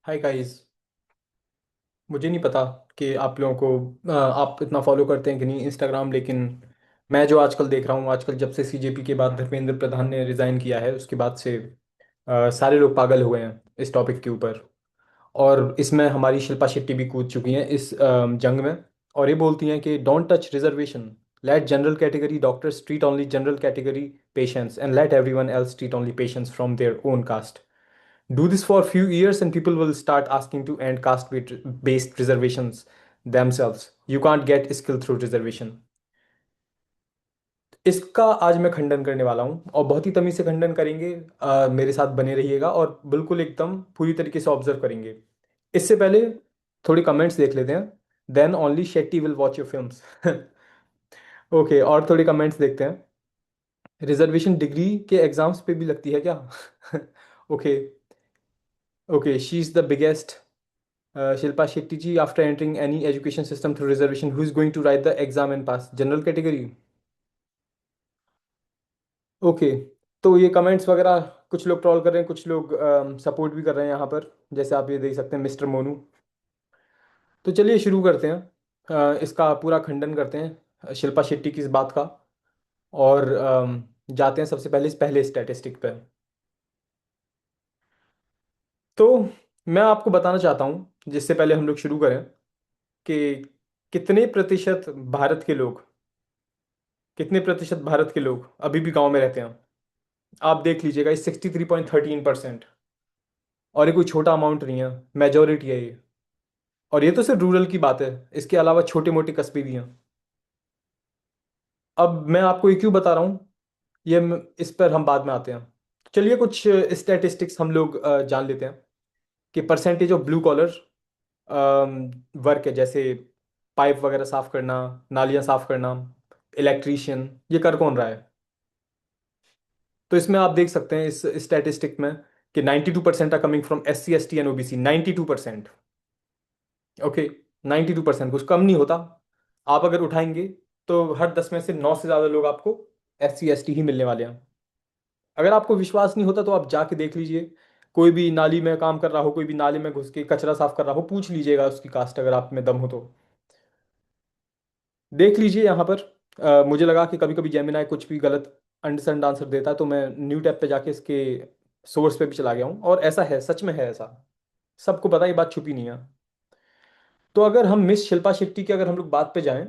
Hi guys. मुझे नहीं पता कि आप लोगों को आप इतना फॉलो करते हैं कि नहीं इंस्टाग्राम, लेकिन मैं जो आजकल देख रहा हूँ, आजकल जब से सीजेपी के बाद धर्मेंद्र प्रधान ने रिज़ाइन किया है उसके बाद से सारे लोग पागल हो गए हैं इस टॉपिक के ऊपर। और इसमें हमारी शिल्पा शेट्टी भी कूद चुकी हैं इस जंग में। और ये बोलती हैं कि don't touch reservation, let general category doctors treat only general category patients and let everyone else treat only patients from their own caste. Do this for a few years and people will start asking to end based reservations themselves. You can't get skill through reservation. इसका आज मैं खंडन करने वाला हूँ और बहुत ही तमीज से खंडन करेंगे। मेरे साथ बने रहिएगा और बिल्कुल एकदम पूरी तरीके से ऑब्जर्व करेंगे। इससे पहले थोड़ी कमेंट्स देख लेते हैं। Then only Shetty will watch your films. Okay, और थोड़ी कमेंट्स देखते हैं। रिजर्वेशन डिग्री के एग्जाम्स पे भी लगती है क्या? Okay. Okay, she is the biggest. Shilpa Shetty ji, after entering any education system through reservation, who is going to write the exam and pass? General category. Okay. तो ये comments वगैरह कुछ लोग ट्रोल कर रहे हैं, कुछ लोग सपोर्ट भी कर रहे हैं यहाँ पर, जैसे आप ये देख सकते हैं मिस्टर मोनू। तो चलिए शुरू करते हैं। इसका पूरा खंडन करते हैं शिल्पा शेट्टी की इस बात का। और जाते हैं सबसे पहले इस पहले स्टैटिस्टिक पे। तो मैं आपको बताना चाहता हूँ जिससे पहले हम लोग शुरू करें कि कितने प्रतिशत भारत के लोग कितने प्रतिशत भारत के लोग अभी भी गांव में रहते हैं। आप देख लीजिएगा, ये 63.13%। और ये कोई छोटा अमाउंट नहीं है, मेजोरिटी है ये। और ये तो सिर्फ रूरल की बात है, इसके अलावा छोटे मोटे कस्बे भी हैं। अब मैं आपको ये क्यों बता रहा हूँ, इस पर हम बाद में आते हैं। चलिए कुछ स्टैटिस्टिक्स हम लोग जान लेते हैं कि percentage of blue collar work है, जैसे पाइप वगैरह साफ करना, नालियाँ साफ करना, इलेक्ट्रीशियन, ये कर कौन रहा है। तो इसमें आप देख सकते हैं इस स्टैटिस्टिक में कि 92% are coming from S C S T and OBC. 92%. Okay. 92%, कुछ कम नहीं होता। आप अगर उठाएंगे तो हर 10 में से 9 से ज़्यादा लोग आपको एस सी एस टी ही मिलने वाले हैं। अगर आपको विश्वास नहीं होता तो आप जाके देख लीजिए। कोई भी नाली में काम कर रहा हो, कोई भी नाली में घुस के कचरा साफ कर रहा हो, पूछ लीजिएगा उसकी कास्ट, अगर आप में दम हो तो। देख लीजिए यहाँ पर। मुझे लगा कि कभी कभी जेमिनाई कुछ भी गलत अंडरस्टैंड आंसर देता है, तो मैं न्यू टैब पे जाके इसके सोर्स पे भी चला गया हूँ, और ऐसा है, सच में है ऐसा। सबको पता, ये बात छुपी नहीं है। तो अगर हम मिस शिल्पा शेट्टी की अगर हम लोग बात पे जाएं,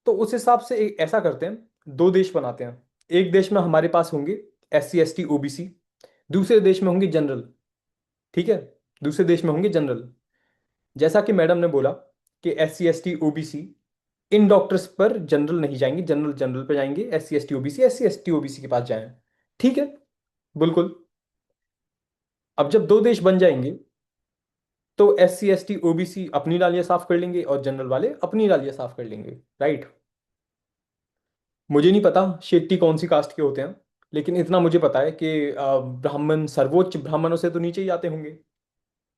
तो उस हिसाब से ऐसा करते हैं, दो देश बनाते हैं। एक देश में हमारे पास होंगे S C S T O B C, दूसरे देश में होंगे जनरल। ठीक है, दूसरे देश में होंगे जनरल। जैसा कि मैडम ने बोला कि S C S T O B C इन डॉक्टर्स पर जनरल नहीं जाएंगे, जनरल जनरल पे जाएंगे, S C S T OBC S C S T OBC के पास जाएं। ठीक है, बिल्कुल। अब जब दो देश बन जाएंगे तो S C S T OBC अपनी नालियां साफ कर लेंगे और जनरल वाले अपनी नालियां साफ कर लेंगे, राइट। मुझे नहीं पता शेट्टी कौन सी कास्ट के होते हैं, लेकिन इतना मुझे पता है कि ब्राह्मण सर्वोच्च ब्राह्मणों से तो नीचे ही आते होंगे।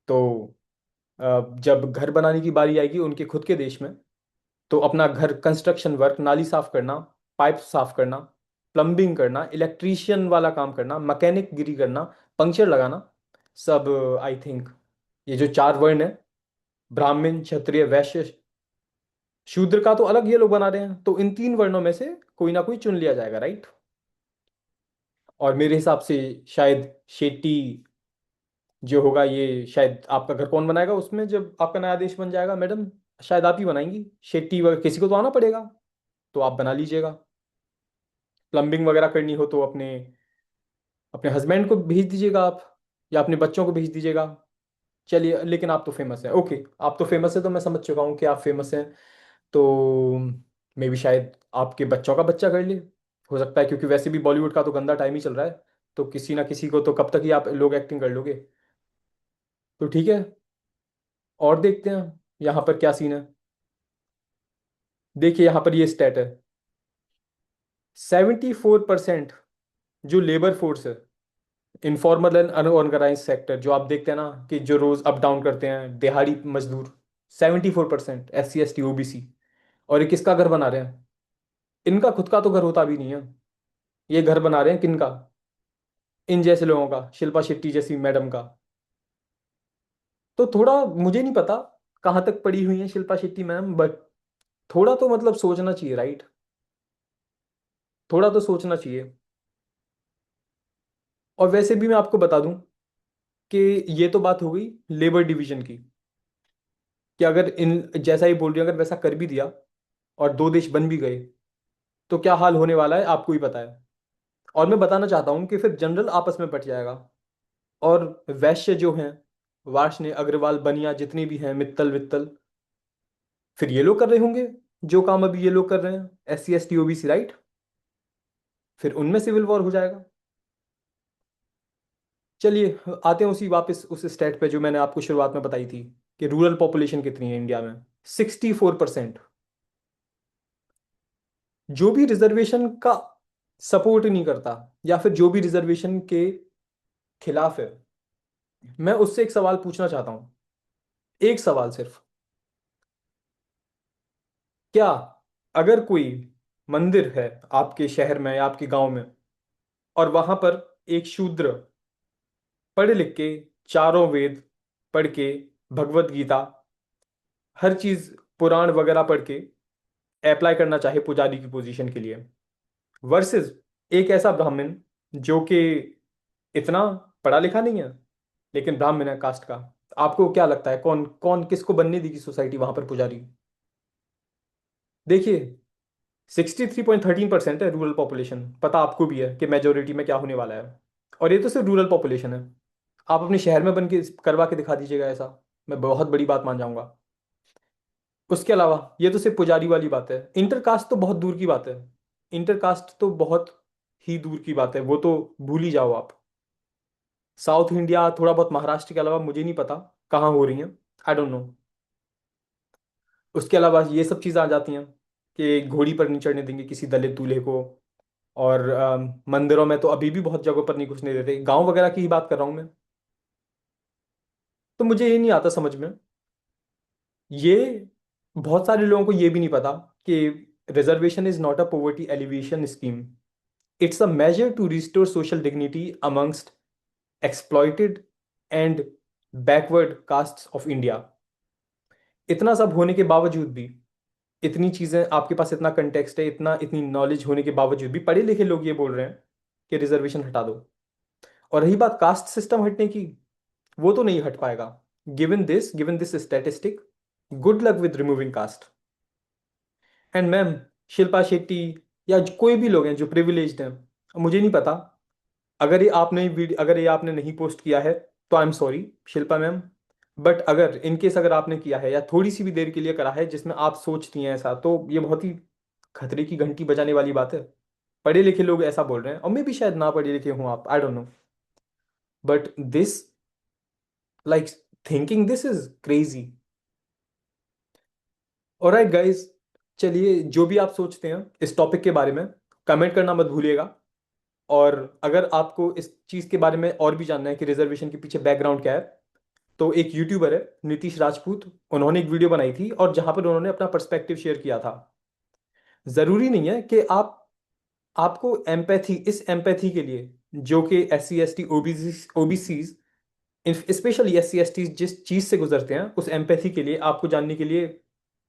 तो जब घर बनाने की बारी आएगी उनके खुद के देश में, तो अपना घर कंस्ट्रक्शन वर्क, नाली साफ करना, पाइप साफ करना, प्लम्बिंग करना, इलेक्ट्रीशियन वाला काम करना, मैकेनिक गिरी करना, पंक्चर लगाना, सब, आई थिंक ये जो चार वर्ण है, ब्राह्मण क्षत्रिय वैश्य शूद्र का तो अलग ये लोग बना रहे हैं, तो इन तीन वर्णों में से कोई ना कोई चुन लिया जाएगा, राइट। और मेरे हिसाब से शायद शेट्टी जो होगा, ये शायद आपका घर कौन बनाएगा उसमें जब आपका नया देश बन जाएगा, मैडम? शायद आप ही बनाएंगी शेट्टी वगैरह, किसी को तो आना पड़ेगा। तो आप बना लीजिएगा। प्लम्बिंग वगैरह करनी हो तो अपने अपने हस्बैंड को भेज दीजिएगा आप, या अपने बच्चों को भेज दीजिएगा। चलिए, लेकिन आप तो फेमस है, ओके। आप तो फेमस है तो मैं समझ चुका हूँ कि आप फेमस हैं। तो मे भी शायद आपके बच्चों का बच्चा कर ले, हो सकता है, क्योंकि वैसे भी बॉलीवुड का तो गंदा टाइम ही चल रहा है। तो किसी ना किसी को तो कब तक ही आप लोग एक्टिंग कर लोगे। तो ठीक है, और देखते हैं यहाँ पर क्या सीन है। देखिए यहाँ पर ये स्टेट है, 74% जो लेबर फोर्स है, इनफॉर्मल एंड अनऑर्गेनाइज सेक्टर, जो आप देखते हैं ना कि जो रोज अप डाउन करते हैं, दिहाड़ी मजदूर, 74% S C S T OBC. और ये किसका घर बना रहे हैं? इनका खुद का तो घर होता भी नहीं है। ये घर बना रहे हैं किनका? इन जैसे लोगों का, शिल्पा शेट्टी जैसी मैडम का। तो थोड़ा मुझे नहीं पता कहाँ तक पड़ी हुई है शिल्पा शेट्टी मैम, बट थोड़ा तो मतलब सोचना चाहिए, राइट? थोड़ा तो सोचना चाहिए। और वैसे भी मैं आपको बता दूं कि ये तो बात हो गई लेबर डिवीजन की, कि अगर इन जैसा ही बोल रही हूं, अगर वैसा कर भी दिया और दो देश बन भी गए तो क्या हाल होने वाला है आपको ही पता है। और मैं बताना चाहता हूं कि फिर जनरल आपस में बट जाएगा। और वैश्य जो हैं, वार्ष्णेय अग्रवाल बनिया जितने भी हैं, मित्तल वित्तल, फिर ये लोग कर रहे होंगे जो काम अभी ये लोग कर रहे हैं, SC ST OBC, राइट? फिर उनमें सिविल वॉर हो जाएगा। चलिए आते हैं उसी वापस उस स्टेट पे जो मैंने आपको शुरुआत में बताई थी, कि रूरल पॉपुलेशन कितनी है इंडिया में। 64%। जो भी रिजर्वेशन का सपोर्ट नहीं करता, या फिर जो भी रिजर्वेशन के खिलाफ है, मैं उससे एक सवाल पूछना चाहता हूं। एक सवाल सिर्फ। क्या अगर कोई मंदिर है आपके शहर में या आपके गांव में, और वहां पर एक शूद्र पढ़ लिख के चारों वेद पढ़ के, भगवत गीता, हर चीज, पुराण वगैरह पढ़ के अप्लाई करना चाहे पुजारी की पोजीशन के लिए, वर्सेस एक ऐसा ब्राह्मण जो कि इतना पढ़ा लिखा नहीं है लेकिन ब्राह्मण है कास्ट का, आपको क्या लगता है कौन कौन किसको बनने देगी सोसाइटी वहां पर पुजारी? देखिए, 63.13% है रूरल पॉपुलेशन, पता आपको भी है कि मेजोरिटी में क्या होने वाला है। और ये तो सिर्फ रूरल पॉपुलेशन है। आप अपने शहर में बन के करवा के दिखा दीजिएगा ऐसा, मैं बहुत बड़ी बात मान जाऊंगा। उसके अलावा ये तो सिर्फ पुजारी वाली बात है, इंटरकास्ट तो बहुत दूर की बात है। इंटरकास्ट तो बहुत ही दूर की बात है, वो तो भूल ही जाओ आप। साउथ इंडिया थोड़ा बहुत महाराष्ट्र के अलावा मुझे नहीं पता कहाँ हो रही हैं, आई डोंट नो। उसके अलावा ये सब चीज़ें आ जाती हैं कि घोड़ी पर नहीं चढ़ने देंगे किसी दलित दूल्हे को। और मंदिरों में तो अभी भी बहुत जगहों पर नहीं घुसने देते, गांव वगैरह की ही बात कर रहा हूँ मैं। तो मुझे ये नहीं आता समझ में, ये बहुत सारे लोगों को ये भी नहीं पता कि reservation is not a poverty elevation scheme, it's a measure to restore social dignity amongst exploited and backward castes of India। इतना सब होने के बावजूद भी, इतनी चीजें आपके पास, इतना कंटेक्स्ट है, इतना इतनी नॉलेज होने के बावजूद भी पढ़े लिखे लोग ये बोल रहे हैं कि रिजर्वेशन हटा दो। और रही बात कास्ट सिस्टम हटने की, वो तो नहीं हट पाएगा। Given this statistic, good luck with removing caste. And ma'am, Shilpa Shetty या कोई भी लोग हैं जो प्रिविलेज्ड हैं, मुझे नहीं पता, अगर ये आपने नहीं पोस्ट किया है तो I am sorry Shilpa ma'am. But अगर इन केस अगर आपने किया है या थोड़ी सी भी देर के लिए करा है जिसमें आप सोचती हैं ऐसा, तो ये बहुत ही खतरे की घंटी बजाने वाली बात है। पढ़े लिखे लोग ऐसा बोल रहे हैं, और मे भी शायद ना पढ़े लिखे हों आप, I don't know, but this, like, thinking this is crazy. Alright guys, चलिए जो भी आप सोचते हैं इस टॉपिक के बारे में, कमेंट करना मत भूलिएगा। और अगर आपको इस चीज़ के बारे में और भी जानना है कि रिजर्वेशन के पीछे बैकग्राउंड क्या है, तो एक यूट्यूबर है नीतीश राजपूत, उन्होंने एक वीडियो बनाई थी और जहां पर उन्होंने अपना पर्सपेक्टिव शेयर किया था। जरूरी नहीं है कि आपको एम्पैथी, इस एम्पैथी के लिए जो कि SC ST OBCs, specially SC ST जिस चीज से गुजरते हैं, उस एम्पैथी के लिए आपको जानने के लिए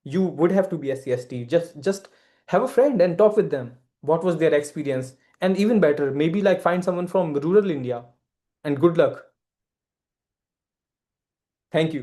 you would have to be SC ST, just have a friend and talk with them, what was their experience, and even better maybe like find someone from rural India, and good luck. Thank you.